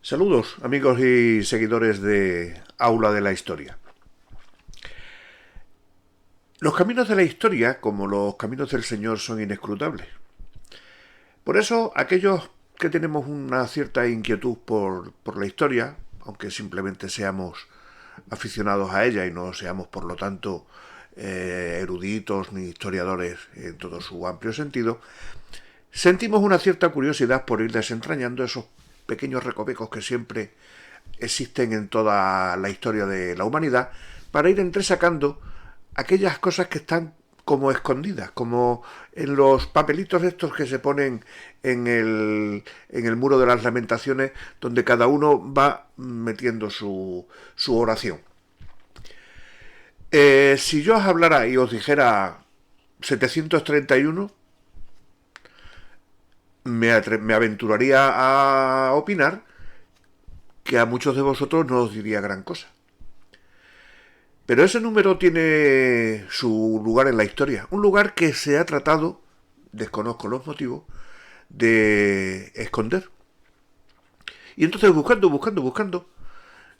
Saludos, amigos y seguidores de Aula de la Historia. Los caminos de la historia, como los caminos del Señor, son inescrutables. Por eso, aquellos que tenemos una cierta inquietud por la historia, aunque simplemente seamos aficionados a ella y no seamos, por lo tanto, eruditos ni historiadores en todo su amplio sentido, sentimos una cierta curiosidad por ir desentrañando esos pequeños recovecos que siempre existen en toda la historia de la humanidad, para ir entresacando aquellas cosas que están como escondidas, como en los papelitos estos que se ponen en el muro de las lamentaciones, donde cada uno va metiendo su oración. Si yo os hablara y os dijera 731, me aventuraría a opinar que a muchos de vosotros no os diría gran cosa. Pero ese número tiene su lugar en la historia, un lugar que se ha tratado, desconozco los motivos, de esconder. Y entonces buscando,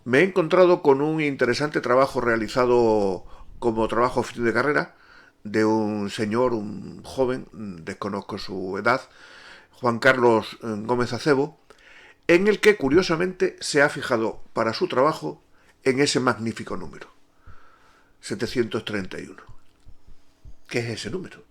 me he encontrado con un interesante trabajo realizado como trabajo fin de carrera de un señor, un joven, desconozco su edad, Juan Carlos Gómez Acebo, en el que curiosamente se ha fijado para su trabajo en ese magnífico número, 731. ¿Qué es ese número?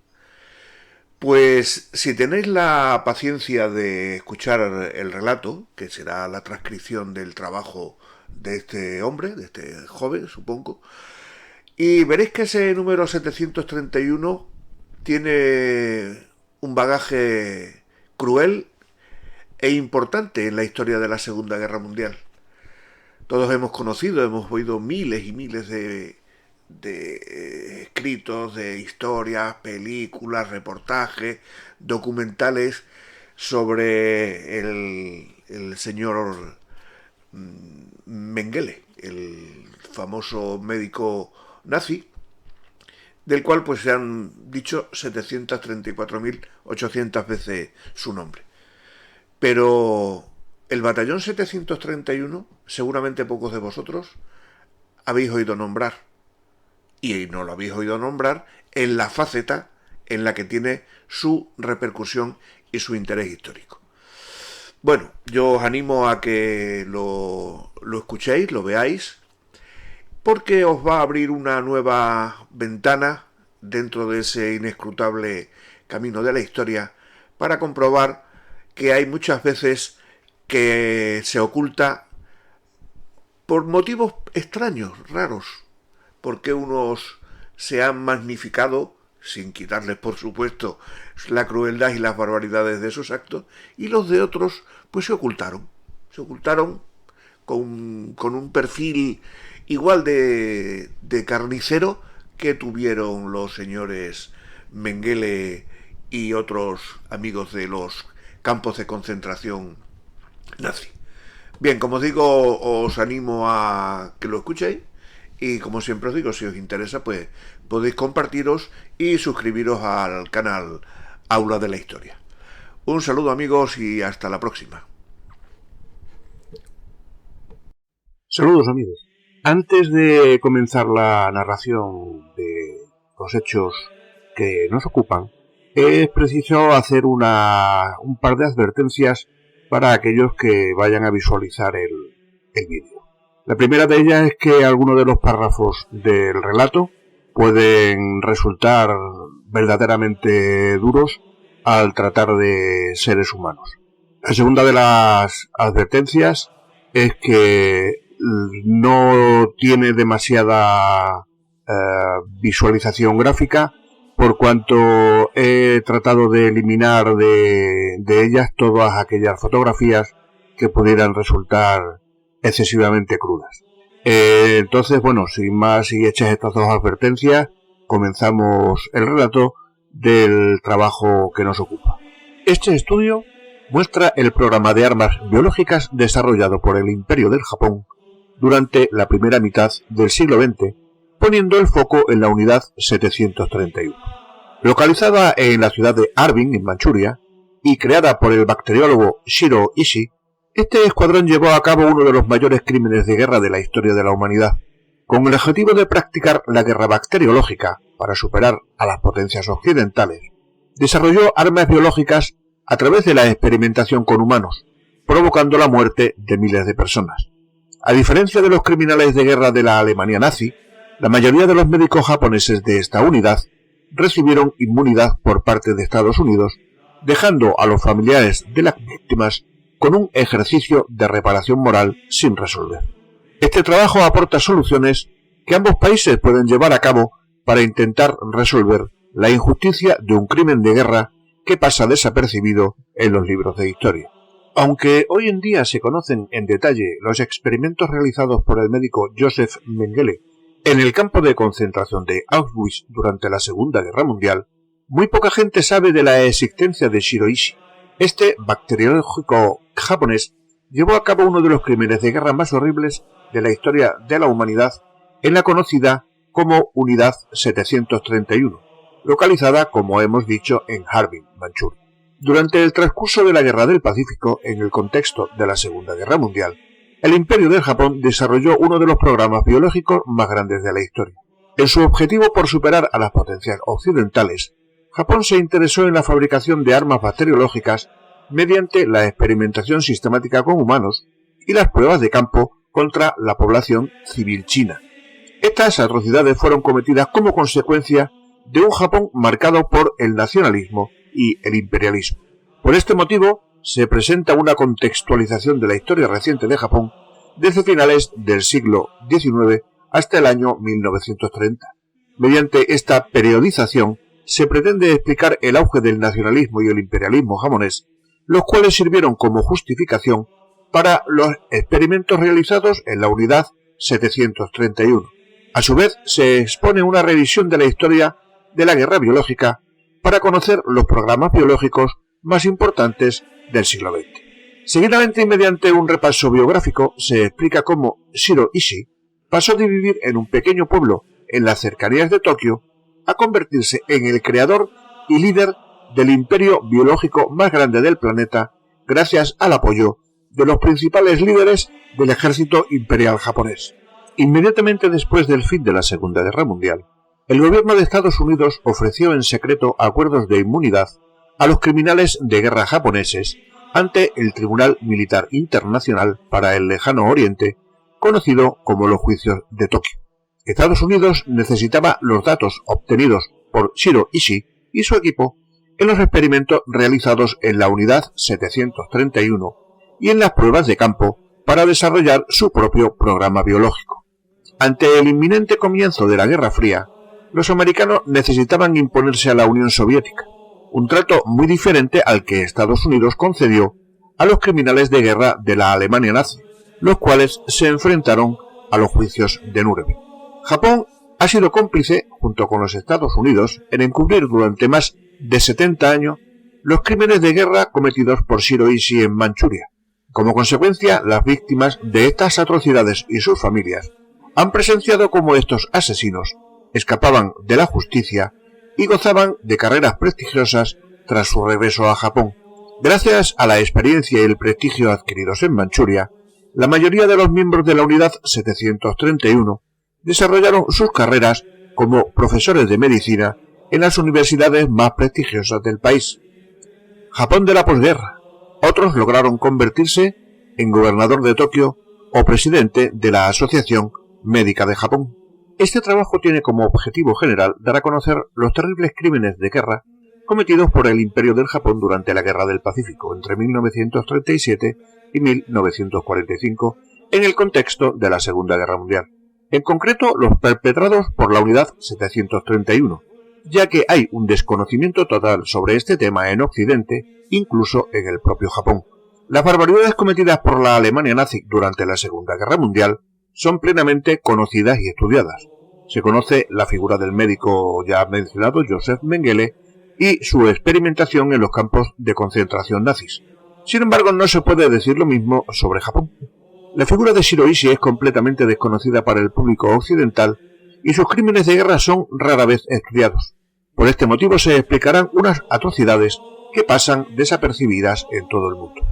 Pues si tenéis la paciencia de escuchar el relato, que será la transcripción del trabajo de este hombre, de este joven, supongo, y veréis que ese número 731 tiene un bagaje cruel e importante en la historia de la Segunda Guerra Mundial. Todos hemos oído miles y miles de escritos, de historias, películas, reportajes, documentales sobre el señor Mengele, el famoso médico nazi, del cual pues se han dicho 734.800 veces su nombre. Pero el batallón 731 seguramente pocos de vosotros habéis oído nombrar, y no lo habéis oído nombrar en la faceta en la que tiene su repercusión y su interés histórico. Bueno, yo os animo a que lo escuchéis, lo veáis, porque os va a abrir una nueva ventana dentro de ese inescrutable camino de la historia para comprobar que hay muchas veces que se oculta por motivos extraños, raros, porque unos se han magnificado, sin quitarles por supuesto la crueldad y las barbaridades de esos actos, y los de otros pues se ocultaron con un perfil igual de carnicero que tuvieron los señores Mengele y otros amigos de los campos de concentración nazi. Bien, como os digo, os animo a que lo escuchéis y como siempre os digo, si os interesa, pues podéis compartiros y suscribiros al canal Aula de la Historia. Un saludo, amigos, y hasta la próxima. Saludos, amigos. Antes de comenzar la narración de los hechos que nos ocupan, es preciso hacer un par de advertencias para aquellos que vayan a visualizar el vídeo. La primera de ellas es que algunos de los párrafos del relato pueden resultar verdaderamente duros al tratar de seres humanos. La segunda de las advertencias es que no tiene demasiada visualización gráfica por cuanto he tratado de eliminar de ellas todas aquellas fotografías que pudieran resultar excesivamente crudas. Entonces, bueno, sin más y hechas estas dos advertencias, comenzamos el relato del trabajo que nos ocupa. Este estudio muestra el programa de armas biológicas desarrollado por el Imperio del Japón durante la primera mitad del siglo XX, poniendo el foco en la unidad 731. Localizada en la ciudad de Harbin, en Manchuria, y creada por el bacteriólogo Shiro Ishii, este escuadrón llevó a cabo uno de los mayores crímenes de guerra de la historia de la humanidad, con el objetivo de practicar la guerra bacteriológica para superar a las potencias occidentales. Desarrolló armas biológicas a través de la experimentación con humanos, provocando la muerte de miles de personas. A diferencia de los criminales de guerra de la Alemania nazi, la mayoría de los médicos japoneses de esta unidad recibieron inmunidad por parte de Estados Unidos, dejando a los familiares de las víctimas con un ejercicio de reparación moral sin resolver. Este trabajo aporta soluciones que ambos países pueden llevar a cabo para intentar resolver la injusticia de un crimen de guerra que pasa desapercibido en los libros de historia. Aunque hoy en día se conocen en detalle los experimentos realizados por el médico Joseph Mengele en el campo de concentración de Auschwitz durante la Segunda Guerra Mundial, muy poca gente sabe de la existencia de Shiro Ishii. Este bacteriólogo japonés llevó a cabo uno de los crímenes de guerra más horribles de la historia de la humanidad en la conocida como Unidad 731, localizada, como hemos dicho, en Harbin, Manchuria. Durante el transcurso de la Guerra del Pacífico, en el contexto de la Segunda Guerra Mundial, el Imperio del Japón desarrolló uno de los programas biológicos más grandes de la historia. En su objetivo por superar a las potencias occidentales, Japón se interesó en la fabricación de armas bacteriológicas mediante la experimentación sistemática con humanos y las pruebas de campo contra la población civil china. Estas atrocidades fueron cometidas como consecuencia de un Japón marcado por el nacionalismo y el imperialismo. Por este motivo, se presenta una contextualización de la historia reciente de Japón desde finales del siglo XIX hasta el año 1930. Mediante esta periodización, se pretende explicar el auge del nacionalismo y el imperialismo japonés, los cuales sirvieron como justificación para los experimentos realizados en la unidad 731. A su vez, se expone una revisión de la historia de la guerra biológica para conocer los programas biológicos más importantes del siglo XX. Seguidamente, y mediante un repaso biográfico, se explica cómo Shiro Ishii pasó de vivir en un pequeño pueblo en las cercanías de Tokio a convertirse en el creador y líder del imperio biológico más grande del planeta, gracias al apoyo de los principales líderes del ejército imperial japonés. Inmediatamente después del fin de la Segunda Guerra Mundial, el gobierno de Estados Unidos ofreció en secreto acuerdos de inmunidad a los criminales de guerra japoneses ante el Tribunal Militar Internacional para el Lejano Oriente, conocido como los Juicios de Tokio. Estados Unidos necesitaba los datos obtenidos por Shiro Ishii y su equipo en los experimentos realizados en la Unidad 731 y en las pruebas de campo para desarrollar su propio programa biológico. Ante el inminente comienzo de la Guerra Fría, los americanos necesitaban imponerse a la Unión Soviética, un trato muy diferente al que Estados Unidos concedió a los criminales de guerra de la Alemania nazi, los cuales se enfrentaron a los juicios de Nuremberg. Japón ha sido cómplice, junto con los Estados Unidos, en encubrir durante más de 70 años los crímenes de guerra cometidos por Shiro Ishii en Manchuria. Como consecuencia, las víctimas de estas atrocidades y sus familias han presenciado cómo estos asesinos escapaban de la justicia y gozaban de carreras prestigiosas tras su regreso a Japón. Gracias a la experiencia y el prestigio adquiridos en Manchuria, la mayoría de los miembros de la Unidad 731 desarrollaron sus carreras como profesores de medicina en las universidades más prestigiosas del país. Japón de la posguerra. Otros lograron convertirse en gobernador de Tokio o presidente de la Asociación Médica de Japón. Este trabajo tiene como objetivo general dar a conocer los terribles crímenes de guerra cometidos por el Imperio del Japón durante la Guerra del Pacífico entre 1937 y 1945 en el contexto de la Segunda Guerra Mundial. En concreto, los perpetrados por la Unidad 731, ya que hay un desconocimiento total sobre este tema en Occidente, incluso en el propio Japón. Las barbaridades cometidas por la Alemania nazi durante la Segunda Guerra Mundial son plenamente conocidas y estudiadas. Se conoce la figura del médico ya mencionado Joseph Mengele y su experimentación en los campos de concentración nazis. Sin embargo, no se puede decir lo mismo sobre Japón. La figura de Shiro Ishii es completamente desconocida para el público occidental y sus crímenes de guerra son rara vez estudiados. Por este motivo se explicarán unas atrocidades que pasan desapercibidas en todo el mundo.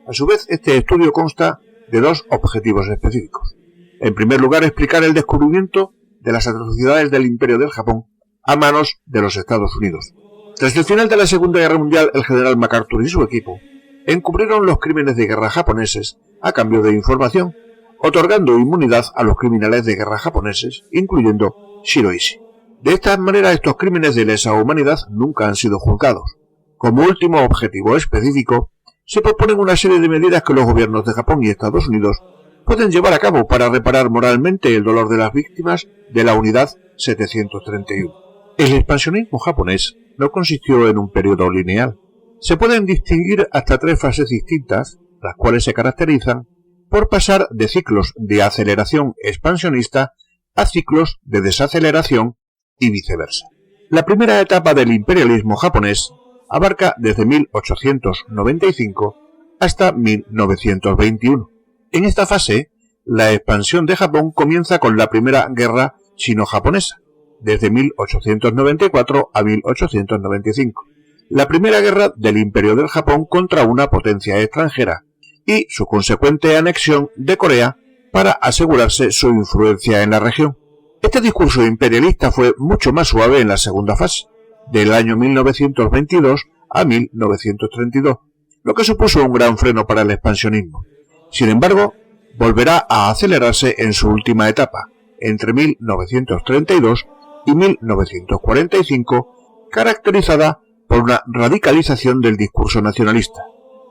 A su vez, este estudio consta de dos objetivos específicos. En primer lugar, explicar el descubrimiento de las atrocidades del Imperio del Japón a manos de los Estados Unidos. Tras el final de la Segunda Guerra Mundial, el general MacArthur y su equipo encubrieron los crímenes de guerra japoneses a cambio de información, otorgando inmunidad a los criminales de guerra japoneses, incluyendo Shiro Ishii. De esta manera, estos crímenes de lesa humanidad nunca han sido juzgados. Como último objetivo específico, se proponen una serie de medidas que los gobiernos de Japón y Estados Unidos pueden llevar a cabo para reparar moralmente el dolor de las víctimas de la Unidad 731. El expansionismo japonés no consistió en un periodo lineal. Se pueden distinguir hasta tres fases distintas, las cuales se caracterizan por pasar de ciclos de aceleración expansionista a ciclos de desaceleración y viceversa. La primera etapa del imperialismo japonés abarca desde 1895 hasta 1921. En esta fase, la expansión de Japón comienza con la Primera Guerra Sino-Japonesa, desde 1894 a 1895. La primera guerra del Imperio del Japón contra una potencia extranjera y su consecuente anexión de Corea para asegurarse su influencia en la región. Este discurso imperialista fue mucho más suave en la segunda fase, del año 1922 a 1932, lo que supuso un gran freno para el expansionismo. Sin embargo, volverá a acelerarse en su última etapa, entre 1932 y 1945, caracterizada por una radicalización del discurso nacionalista.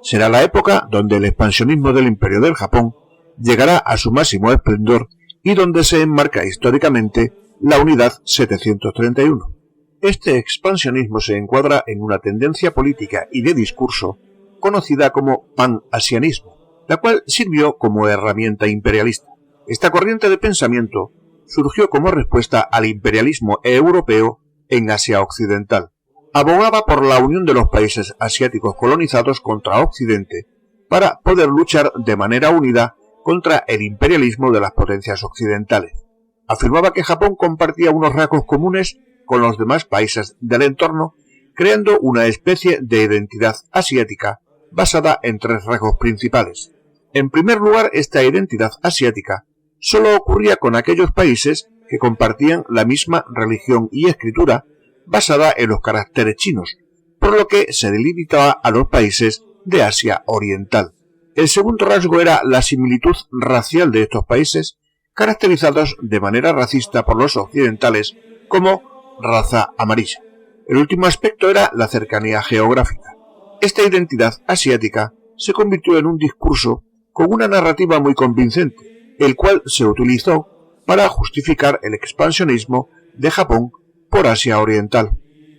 Será la época donde el expansionismo del Imperio del Japón llegará a su máximo esplendor y donde se enmarca históricamente la Unidad 731. Este expansionismo se encuadra en una tendencia política y de discurso conocida como pan-asianismo, la cual sirvió como herramienta imperialista. Esta corriente de pensamiento surgió como respuesta al imperialismo europeo en Asia Occidental. Abogaba por la unión de los países asiáticos colonizados contra Occidente para poder luchar de manera unida contra el imperialismo de las potencias occidentales. Afirmaba que Japón compartía unos rasgos comunes con los demás países del entorno, creando una especie de identidad asiática basada en tres rasgos principales. En primer lugar, esta identidad asiática solo ocurría con aquellos países que compartían la misma religión y escritura basada en los caracteres chinos, por lo que se delimitaba a los países de Asia Oriental. El segundo rasgo era la similitud racial de estos países, caracterizados de manera racista por los occidentales como raza amarilla. El último aspecto era la cercanía geográfica. Esta identidad asiática se convirtió en un discurso con una narrativa muy convincente, el cual se utilizó para justificar el expansionismo de Japón por Asia Oriental.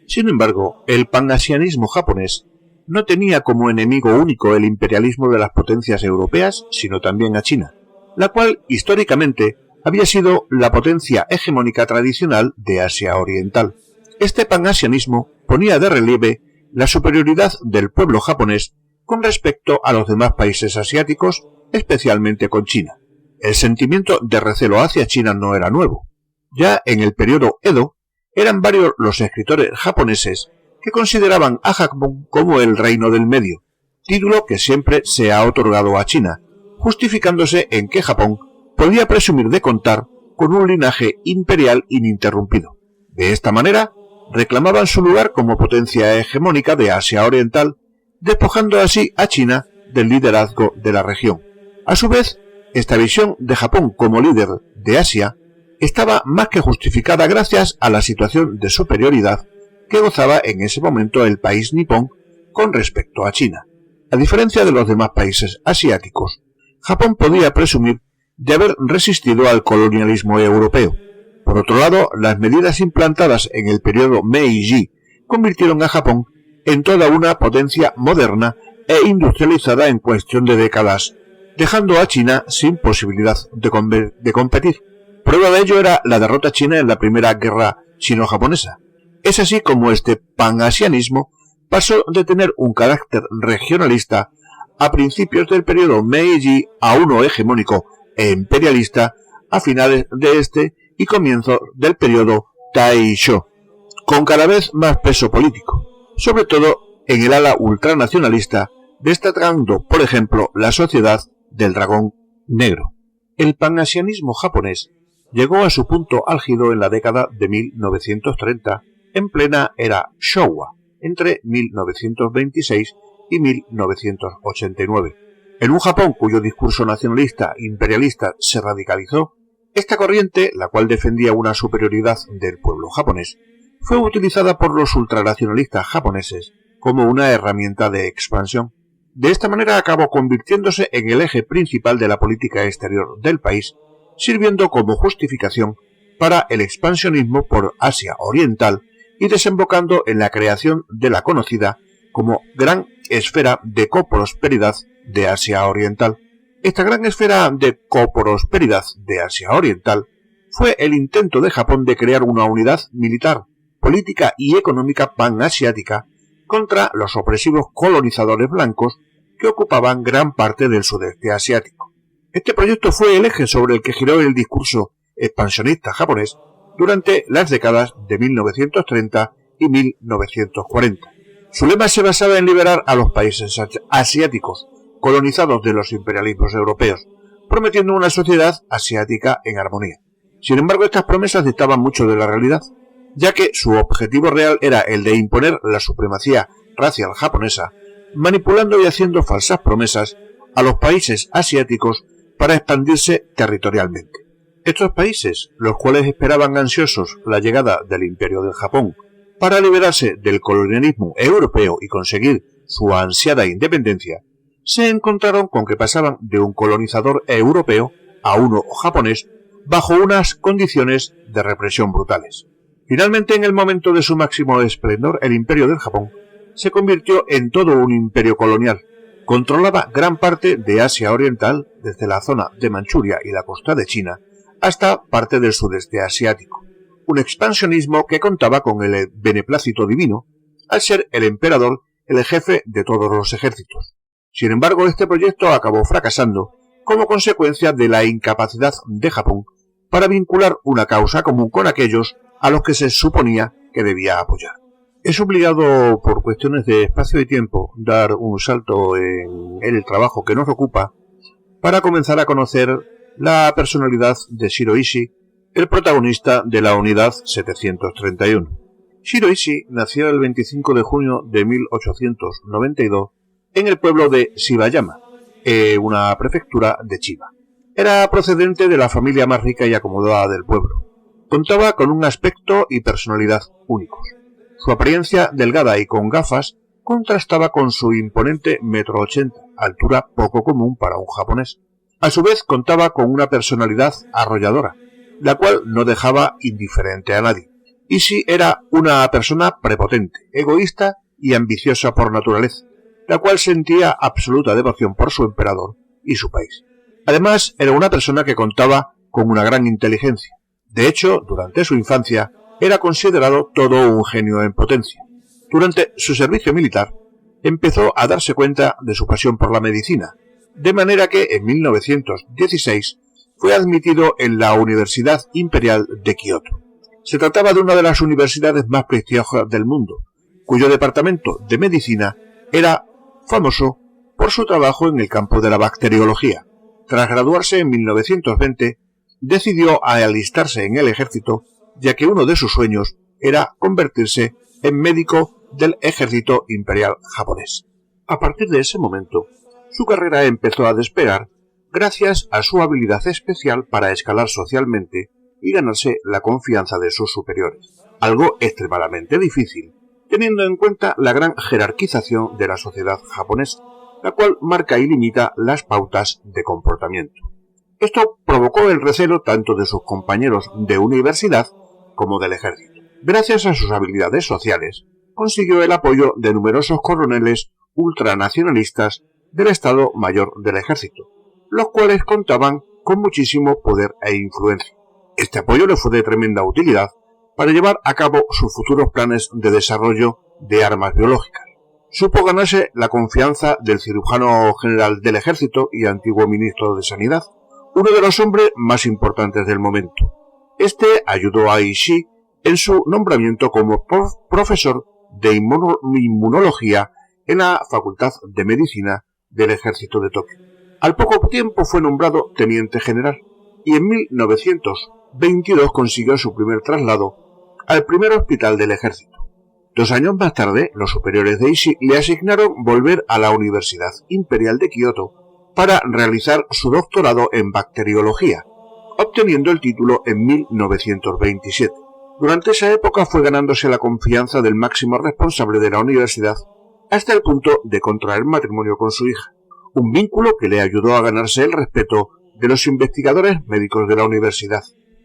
Sin embargo, el panasianismo japonés no tenía como enemigo único el imperialismo de las potencias europeas, sino también a China, la cual históricamente había sido la potencia hegemónica tradicional de Asia Oriental. Este panasianismo ponía de relieve la superioridad del pueblo japonés con respecto a los demás países asiáticos, especialmente con China. El sentimiento de recelo hacia China no era nuevo. Ya en el periodo Edo, eran varios los escritores japoneses que consideraban a Japón como el reino del medio, título que siempre se ha otorgado a China, justificándose en que Japón podía presumir de contar con un linaje imperial ininterrumpido. De esta manera, reclamaban su lugar como potencia hegemónica de Asia Oriental, despojando así a China del liderazgo de la región. A su vez, esta visión de Japón como líder de Asia estaba más que justificada gracias a la situación de superioridad que gozaba en ese momento el país nipón con respecto a China. A diferencia de los demás países asiáticos, Japón podía presumir de haber resistido al colonialismo europeo. Por otro lado, las medidas implantadas en el periodo Meiji convirtieron a Japón en toda una potencia moderna e industrializada en cuestión de décadas, dejando a China sin posibilidad de competir. Prueba de ello era la derrota china en la primera guerra sino-japonesa. Es así como este panasianismo pasó de tener un carácter regionalista a principios del periodo Meiji a uno hegemónico e imperialista a finales de este y comienzo del periodo Taisho, con cada vez más peso político, sobre todo en el ala ultranacionalista, destacando, por ejemplo, la Sociedad del Dragón Negro. El panasianismo japonés llegó a su punto álgido en la década de 1930, en plena era Showa, entre 1926 y 1989. En un Japón cuyo discurso nacionalista imperialista se radicalizó, esta corriente, la cual defendía una superioridad del pueblo japonés, fue utilizada por los ultranacionalistas japoneses como una herramienta de expansión. De esta manera acabó convirtiéndose en el eje principal de la política exterior del país, sirviendo como justificación para el expansionismo por Asia Oriental y desembocando en la creación de la conocida como Gran Esfera de Coprosperidad de Asia Oriental. Esta gran esfera de coprosperidad de Asia Oriental fue el intento de Japón de crear una unidad militar, política y económica panasiática contra los opresivos colonizadores blancos que ocupaban gran parte del sudeste asiático. Este proyecto fue el eje sobre el que giró el discurso expansionista japonés durante las décadas de 1930 y 1940. Su lema se basaba en liberar a los países asiáticos colonizados de los imperialismos europeos, prometiendo una sociedad asiática en armonía. Sin embargo, estas promesas distaban mucho de la realidad, ya que su objetivo real era el de imponer la supremacía racial japonesa, manipulando y haciendo falsas promesas a los países asiáticos para expandirse territorialmente. Estos países, los cuales esperaban ansiosos la llegada del Imperio del Japón para liberarse del colonialismo europeo y conseguir su ansiada independencia, se encontraron con que pasaban de un colonizador europeo a uno japonés bajo unas condiciones de represión brutales. Finalmente, en el momento de su máximo esplendor, el Imperio del Japón se convirtió en todo un imperio colonial. Controlaba gran parte de Asia Oriental, desde la zona de Manchuria y la costa de China, hasta parte del sudeste asiático. Un expansionismo que contaba con el beneplácito divino, al ser el emperador el jefe de todos los ejércitos. Sin embargo, este proyecto acabó fracasando como consecuencia de la incapacidad de Japón para vincular una causa común con aquellos a los que se suponía que debía apoyar. Es obligado, por cuestiones de espacio y tiempo, dar un salto en el trabajo que nos ocupa para comenzar a conocer la personalidad de Shiroishi, el protagonista de la Unidad 731. Shiroishi nació el 25 de junio de 1892 en el pueblo de Shibayama, una prefectura de Chiba. Era procedente de la familia más rica y acomodada del pueblo. Contaba con un aspecto y personalidad únicos. Su apariencia delgada y con gafas contrastaba con su imponente 1,80 m, altura poco común para un japonés. A su vez contaba con una personalidad arrolladora, la cual no dejaba indiferente a nadie. Ishii era una persona prepotente, egoísta y ambiciosa por naturaleza, la cual sentía absoluta devoción por su emperador y su país. Además, era una persona que contaba con una gran inteligencia. De hecho, durante su infancia, era considerado todo un genio en potencia. Durante su servicio militar, empezó a darse cuenta de su pasión por la medicina, de manera que en 1916 fue admitido en la Universidad Imperial de Kioto. Se trataba de una de las universidades más prestigiosas del mundo, cuyo departamento de medicina era famoso por su trabajo en el campo de la bacteriología. Tras graduarse en 1920, decidió alistarse en el ejército, ya que uno de sus sueños era convertirse en médico del ejército imperial japonés. A partir de ese momento, su carrera empezó a despegar gracias a su habilidad especial para escalar socialmente y ganarse la confianza de sus superiores, algo extremadamente difícil, teniendo en cuenta la gran jerarquización de la sociedad japonesa, la cual marca y limita las pautas de comportamiento. Esto provocó el recelo tanto de sus compañeros de universidad como del ejército. Gracias a sus habilidades sociales, consiguió el apoyo de numerosos coroneles ultranacionalistas del Estado Mayor del Ejército, los cuales contaban con muchísimo poder e influencia. Este apoyo le fue de tremenda utilidad para llevar a cabo sus futuros planes de desarrollo de armas biológicas. Supo ganarse la confianza del cirujano general del Ejército y antiguo ministro de Sanidad, uno de los hombres más importantes del momento. Este ayudó a Ishii en su nombramiento como profesor de inmunología en la Facultad de Medicina del Ejército de Tokio. Al poco tiempo fue nombrado teniente general y en 1922 consiguió su primer traslado al primer hospital del ejército. 2 años más tarde, los superiores de Ishii le asignaron volver a la Universidad Imperial de Kioto para realizar su doctorado en bacteriología, obteniendo el título en 1927. Durante esa época fue ganándose la confianza del máximo responsable de la universidad hasta el punto de contraer matrimonio con su hija, un vínculo que le ayudó a ganarse el respeto de los investigadores médicos de la universidad.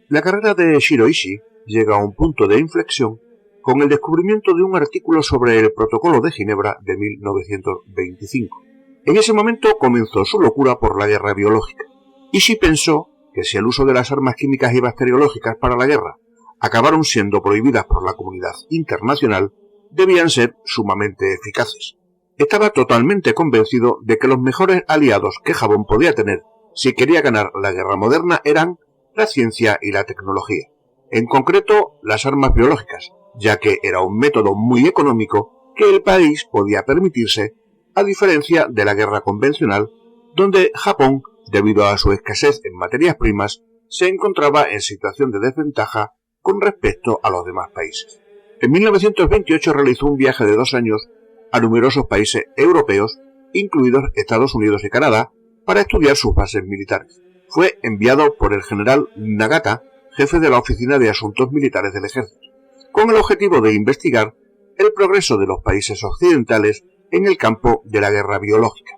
La carrera de Shiro Ishii llega a un punto de inflexión con el descubrimiento de un artículo sobre el Protocolo de Ginebra de 1925. En ese momento comenzó su locura por la guerra biológica. Ishii pensó que si el uso de las armas químicas y bacteriológicas para la guerra acabaron siendo prohibidas por la comunidad internacional, debían ser sumamente eficaces. Estaba totalmente convencido de que los mejores aliados que Japón podía tener si quería ganar la guerra moderna eran la ciencia y la tecnología, en concreto las armas biológicas, ya que era un método muy económico que el país podía permitirse, a diferencia de la guerra convencional, donde Japón, debido a su escasez en materias primas, se encontraba en situación de desventaja con respecto a los demás países. En 1928 realizó un viaje de 2 años a numerosos países europeos, incluidos Estados Unidos y Canadá, para estudiar sus bases militares. Fue enviado por el general Nagata, jefe de la Oficina de Asuntos Militares del Ejército, con el objetivo de investigar el progreso de los países occidentales en el campo de la guerra biológica.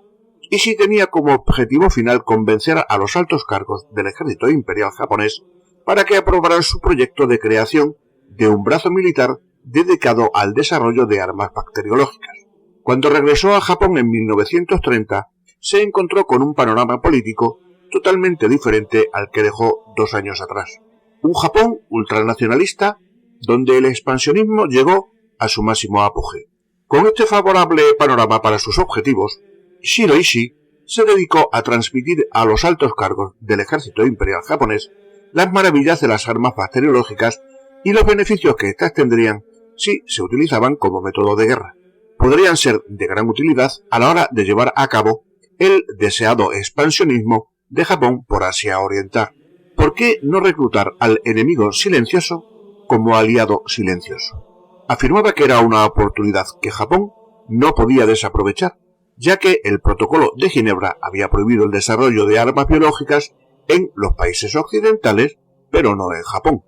Ishii tenía como objetivo final convencer a los altos cargos del ejército imperial japonés para que aprobaran su proyecto de creación de un brazo militar dedicado al desarrollo de armas bacteriológicas. Cuando regresó a Japón en 1930, se encontró con un panorama político totalmente diferente al que dejó 2 años atrás. Un Japón ultranacionalista donde el expansionismo llegó a su máximo apogeo. Con este favorable panorama para sus objetivos, Shiro Ishii se dedicó a transmitir a los altos cargos del ejército imperial japonés las maravillas de las armas bacteriológicas y los beneficios que éstas tendrían si se utilizaban como método de guerra. Podrían ser de gran utilidad a la hora de llevar a cabo el deseado expansionismo de Japón por Asia Oriental. ¿Por qué no reclutar al enemigo silencioso como aliado silencioso? Afirmaba que era una oportunidad que Japón no podía desaprovechar, ya que el Protocolo de Ginebra había prohibido el desarrollo de armas biológicas en los países occidentales, pero no en Japón.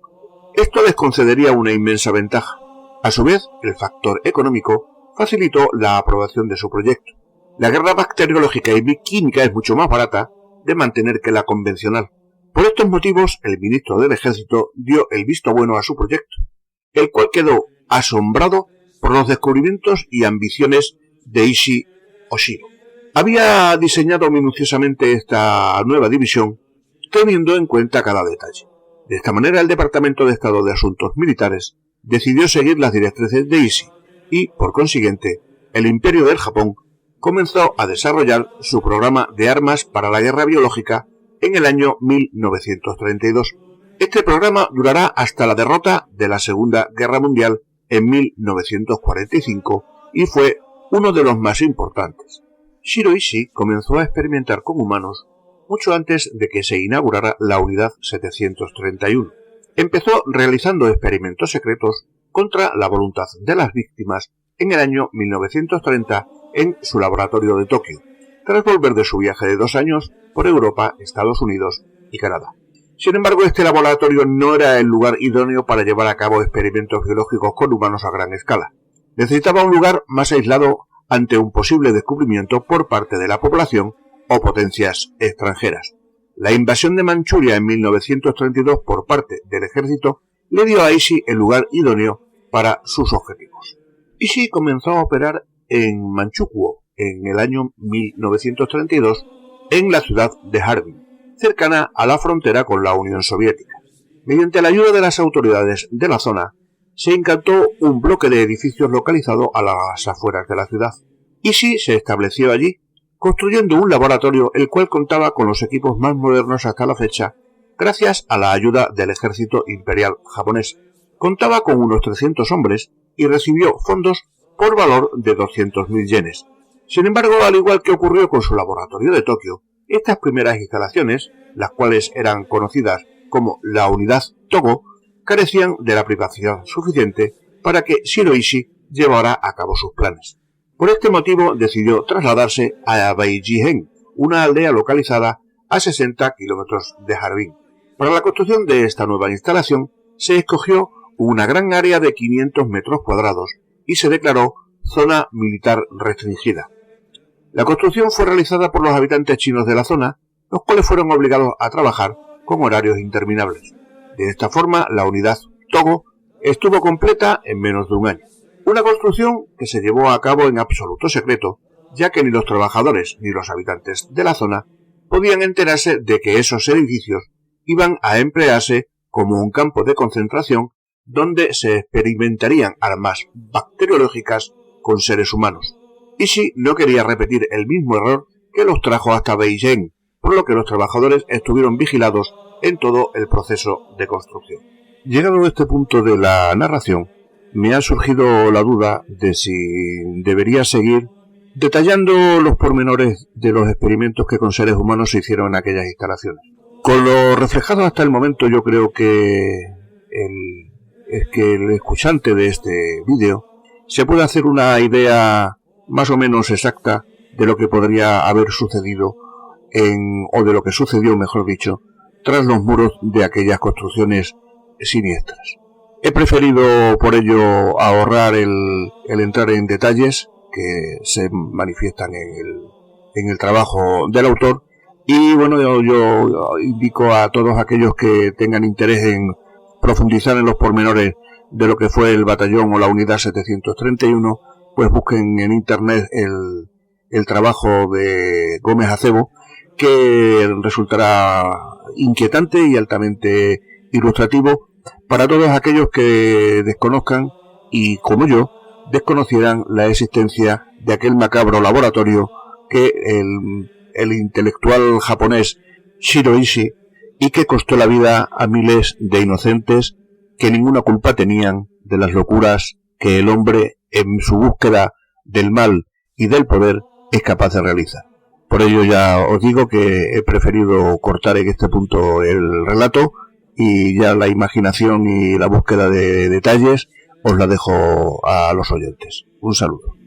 Esto les concedería una inmensa ventaja. A su vez, el factor económico facilitó la aprobación de su proyecto. La guerra bacteriológica y química es mucho más barata de mantener que la convencional. Por estos motivos, el ministro del Ejército dio el visto bueno a su proyecto, el cual quedó asombrado por los descubrimientos y ambiciones de Ishii Oshiro. Había diseñado minuciosamente esta nueva división, teniendo en cuenta cada detalle. De esta manera, el Departamento de Estado de Asuntos Militares decidió seguir las directrices de Ishii y, por consiguiente, el Imperio del Japón comenzó a desarrollar su programa de armas para la guerra biológica en el año 1932. Este programa durará hasta la derrota de la Segunda Guerra Mundial en 1945 y fue uno de los más importantes. Shiro Ishii comenzó a experimentar con humanos mucho antes de que se inaugurara la Unidad 731. Empezó realizando experimentos secretos contra la voluntad de las víctimas en el año 1930 en su laboratorio de Tokio, tras volver de su viaje de 2 años por Europa, Estados Unidos y Canadá. Sin embargo, este laboratorio no era el lugar idóneo para llevar a cabo experimentos biológicos con humanos a gran escala. Necesitaba un lugar más aislado ante un posible descubrimiento por parte de la población o potencias extranjeras. La invasión de Manchuria en 1932 por parte del ejército le dio a Ishii el lugar idóneo para sus objetivos. Ishii comenzó a operar en Manchukuo en el año 1932 en la ciudad de Harbin, cercana a la frontera con la Unión Soviética. Mediante la ayuda de las autoridades de la zona, se incantó un bloque de edificios localizado a las afueras de la ciudad. Ishii se estableció allí, construyendo un laboratorio el cual contaba con los equipos más modernos hasta la fecha, gracias a la ayuda del ejército imperial japonés. Contaba con unos 300 hombres y recibió fondos por valor de 200.000 yenes. Sin embargo, al igual que ocurrió con su laboratorio de Tokio, estas primeras instalaciones, las cuales eran conocidas como la unidad Togo, carecían de la privacidad suficiente para que Shiro Ishii llevara a cabo sus planes. Por este motivo decidió trasladarse a Beijihen, una aldea localizada a 60 kilómetros de Harbin. Para la construcción de esta nueva instalación se escogió una gran área de 500 metros cuadrados y se declaró zona militar restringida. La construcción fue realizada por los habitantes chinos de la zona, los cuales fueron obligados a trabajar con horarios interminables. De esta forma, la unidad Togo estuvo completa en menos de un año. Una construcción que se llevó a cabo en absoluto secreto, ya que ni los trabajadores ni los habitantes de la zona podían enterarse de que esos edificios iban a emplearse como un campo de concentración donde se experimentarían armas bacteriológicas con seres humanos. Ishii no quería repetir el mismo error que los trajo hasta Beijing, por lo que los trabajadores estuvieron vigilados en todo el proceso de construcción. Llegado a este punto de la narración, me ha surgido la duda de si debería seguir detallando los pormenores de los experimentos que con seres humanos se hicieron en aquellas instalaciones. Con lo reflejado hasta el momento, yo creo que el escuchante de este vídeo se puede hacer una idea más o menos exacta de lo que podría haber sucedido o de lo que sucedió, mejor dicho, tras los muros de aquellas construcciones siniestras. He preferido por ello ahorrar el entrar en detalles que se manifiestan en el trabajo del autor, y bueno, yo indico a todos aquellos que tengan interés en profundizar en los pormenores de lo que fue el batallón o la unidad 731, pues busquen en internet el trabajo de Gómez Acebo, que resultará inquietante y altamente ilustrativo para todos aquellos que desconozcan y, como yo, desconocieran la existencia de aquel macabro laboratorio que el intelectual japonés Shiro Ishii, y que costó la vida a miles de inocentes que ninguna culpa tenían de las locuras que el hombre, en su búsqueda del mal y del poder, es capaz de realizar. Por ello ya os digo que he preferido cortar en este punto el relato, y ya la imaginación y la búsqueda de detalles os la dejo a los oyentes. Un saludo.